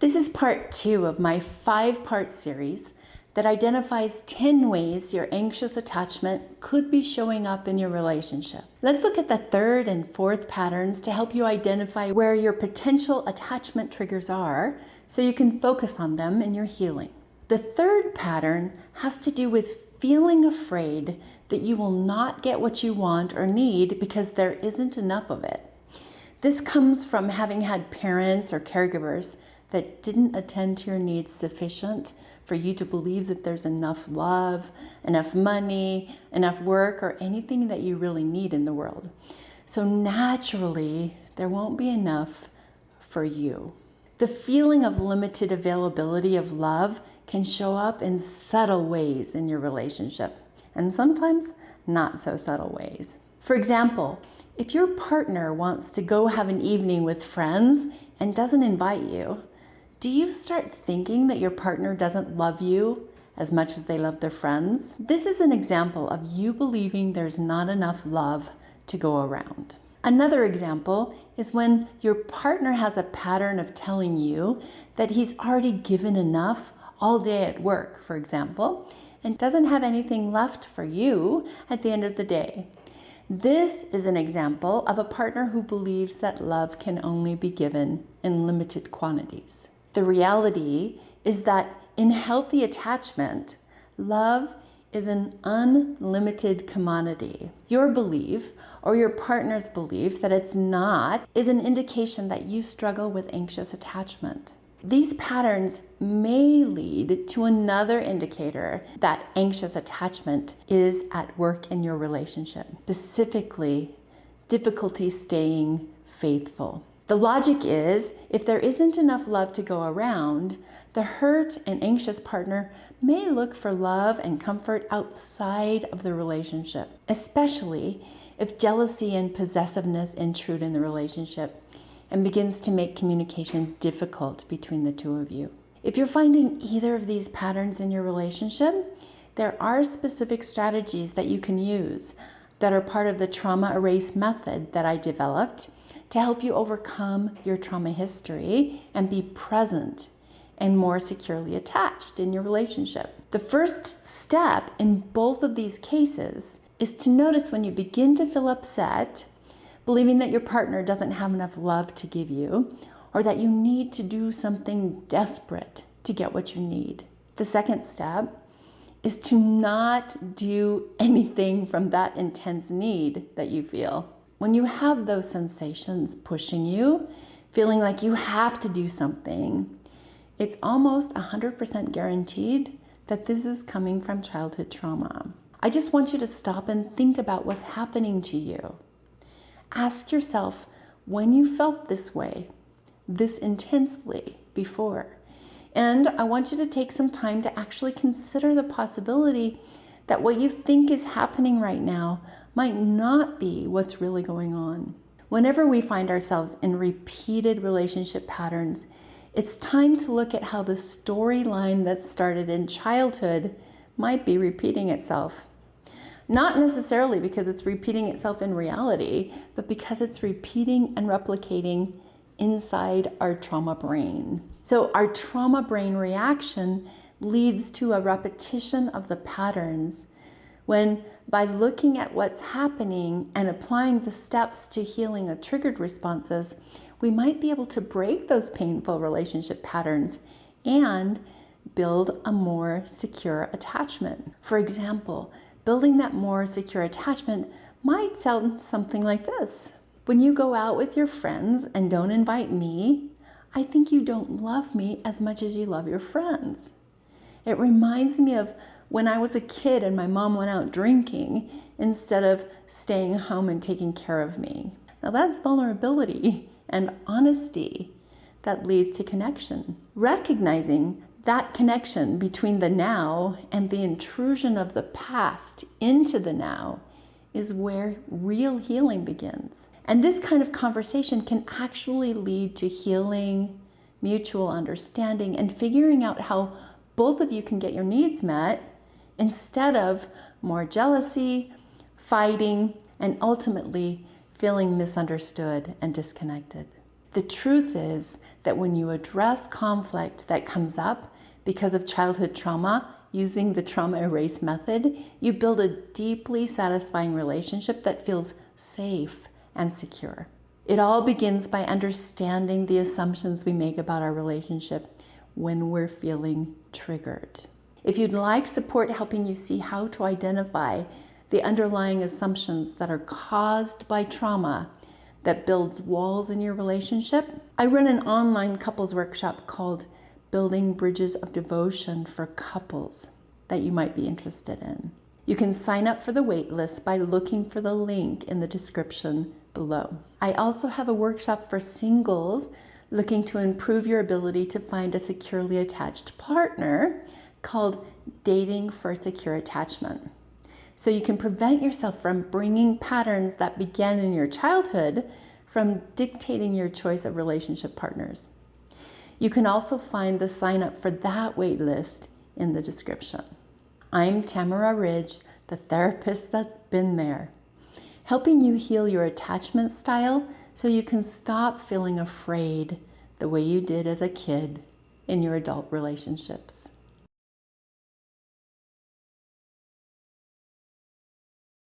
This is part 2 of my 5-part series that identifies 10 ways your anxious attachment could be showing up in your relationship. Let's look at the 3rd and 4th patterns to help you identify where your potential attachment triggers are so you can focus on them in your healing. The 3rd pattern has to do with feeling afraid that you will not get what you want or need because there isn't enough of it. This comes from having had parents or caregivers that didn't attend to your needs sufficient for you to believe that there's enough love, enough money, enough work, or anything that you really need in the world. So naturally, there won't be enough for you. The feeling of limited availability of love can show up in subtle ways in your relationship, and sometimes not so subtle ways. For example, if your partner wants to go have an evening with friends and doesn't invite you, do you start thinking that your partner doesn't love you as much as they love their friends? This is an example of you believing there's not enough love to go around. Another example is when your partner has a pattern of telling you that he's already given enough all day at work, for example, and doesn't have anything left for you at the end of the day. This is an example of a partner who believes that love can only be given in limited quantities. The reality is that in healthy attachment, love is an unlimited commodity. Your belief or your partner's belief that it's not is an indication that you struggle with anxious attachment. These patterns may lead to another indicator that anxious attachment is at work in your relationship, specifically difficulty staying faithful. The logic is, if there isn't enough love to go around, the hurt and anxious partner may look for love and comfort outside of the relationship, especially if jealousy and possessiveness intrude in the relationship and begins to make communication difficult between the two of you. If you're finding either of these patterns in your relationship, there are specific strategies that you can use that are part of the trauma erase method that I developed to help you overcome your trauma history and be present and more securely attached in your relationship. The first step in both of these cases is to notice when you begin to feel upset, believing that your partner doesn't have enough love to give you, or that you need to do something desperate to get what you need. The second step is to not do anything from that intense need that you feel. When you have those sensations pushing you, feeling like you have to do something, it's almost 100% guaranteed that this is coming from childhood trauma. I just want you to stop and think about what's happening to you. Ask yourself when you felt this way, this intensely before. And I want you to take some time to actually consider the possibility that what you think is happening right now might not be what's really going on. Whenever we find ourselves in repeated relationship patterns, it's time to look at how the storyline that started in childhood might be repeating itself. Not necessarily because it's repeating itself in reality, but because it's repeating and replicating inside our trauma brain. So our trauma brain reaction leads to a repetition of the patterns when, by looking at what's happening and applying the steps to healing the triggered responses, we might be able to break those painful relationship patterns and build a more secure attachment. For example, building that more secure attachment might sound something like this. When you go out with your friends and don't invite me, I think you don't love me as much as you love your friends. It reminds me of when I was a kid and my mom went out drinking instead of staying home and taking care of me. Now that's vulnerability and honesty that leads to connection. Recognizing that connection between the now and the intrusion of the past into the now is where real healing begins. And this kind of conversation can actually lead to healing, mutual understanding, and figuring out how both of you can get your needs met instead of more jealousy, fighting, and ultimately feeling misunderstood and disconnected. The truth is that when you address conflict that comes up because of childhood trauma, using the trauma erase method, you build a deeply satisfying relationship that feels safe and secure. It all begins by understanding the assumptions we make about our relationship when we're feeling triggered. If you'd like support helping you see how to identify the underlying assumptions that are caused by trauma that builds walls in your relationship, I run an online couples workshop called Building Bridges of Devotion for Couples that you might be interested in. You can sign up for the wait list by looking for the link in the description below. I also have a workshop for singles looking to improve your ability to find a securely attached partner called Dating for Secure Attachment. So you can prevent yourself from bringing patterns that began in your childhood from dictating your choice of relationship partners. You can also find the sign up for that wait list in the description. I'm Tamara Ridge, the therapist that's been there, helping you heal your attachment style so you can stop feeling afraid the way you did as a kid in your adult relationships.